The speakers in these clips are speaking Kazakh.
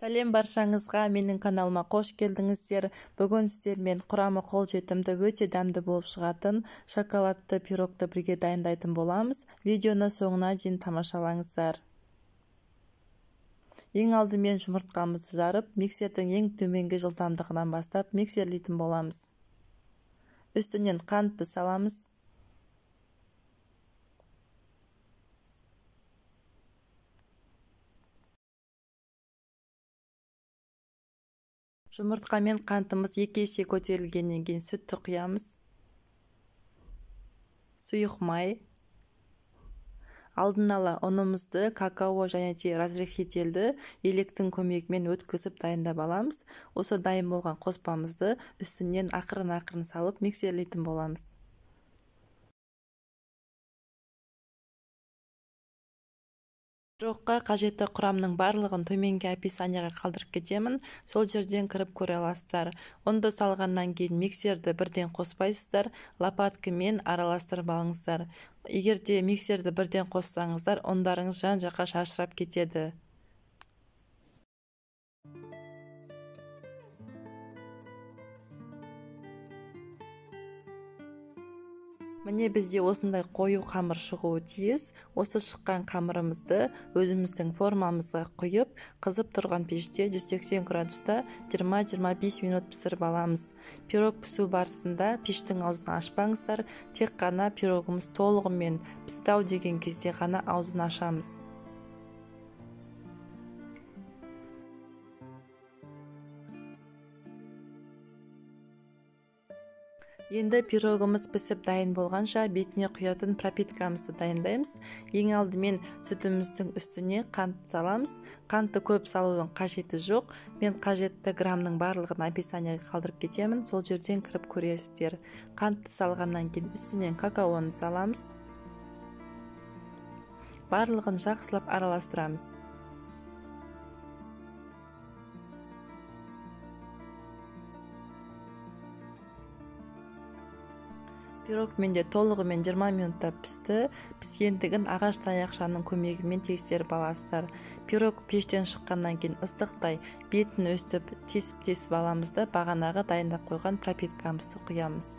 Сәлем баршаңызға, менің каналыма қош келдіңіздер. Бүгін сіздермен құрамы қолжетімді, өте дәмді болып шығатын шоколадты пирогты бірге дайындайтын боламыз. Видеоны соңына дейін тамашалаңыздар. Ең алдымен жұмыртқамызды жарып, миксердің ең төменгі жылдамдығынан бастап миксерлейтін боламыз. Үстінен қантты саламыз. Жұмыртқа мен қантымыз 2 есе көтерілгеннен кейін сүтті құямыз. Сұйық май. Алдын ала ұнымызды какао және де разрыхлителді електің көмегімен өткізіп дайындап аламыз. Осы дайын болған қоспамызды үстінен ақырын салып миксерлейтін боламыз. Пирогқа қажетті құрамның барлығын төменгі описанияға қалдырып кетемін. Сол жерден кіріп көре аласыздар. Ұнды салғаннан кейін миксерді бірден қоспайсыздар, лопаткамен араластырып алыңыздар. Егер де миксерді бірден қоссаңыздар, ұндарыңыз жан-жаққа шашырап кетеді. Міне бізде осындай қою қамыр шығуы тиіс. Осы шыққан қамырымызды өзіміздің формамызға құйып, қызып тұрған пеште 180 градуста 20-25 минут пісіріп аламыз. Пирог пісу барысында пештің аузын ашпаңыздар, тек қана пирогымыз толығымен пісті-ау деген кезде ғана аузын ашамыз. Енді пирогымыз пісіп дайын болғанша бетіне құятын пропиткамызды дайындаймыз. Ең алдымен сүтіміздің үстіне қант саламыз. Қантты көп салудың қажеті жоқ. Мен қажетті грамның барлығын описанияға қалдырып кетемін. Сол жерден кіріп көресіздер. Қантты салғаннан кейін үстінен какаоны саламыз. Барлығын жақсылап араластырамыз. Пирог менде толығымен 20 минутта пісті. Піскендігін ағаш таяқшаның көмегімен тексеріп аласыздар. Пирог пештен шыққаннан кейін ыстықтай бетін өстіп тесіп аламыз да бағанағы дайындап қойған пропиткамызды құямыз.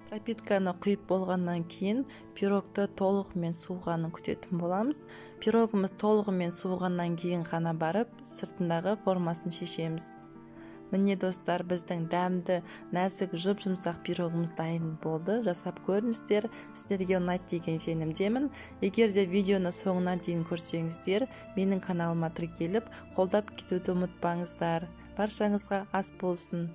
Пропитканы құйып болғаннан кейін пирогты толығымен суығанын күтетін боламыз. Пирогымыз толығымен суығаннан кейін ғана барып, сыртындағы формасын шешеміз. Міне достар, біздің дәмді, нәзік, жұп-жұмсақ пирогымыз дайын болды. Жасап көріңіздер, сіздерге ұнайды деген сенімдемін. Егер де видеоны соңына дейін көрсеңіздер, менің каналыма тіркеліп, қолдап кетуді ұмытпаңыздар. Баршаңызға ас болсын.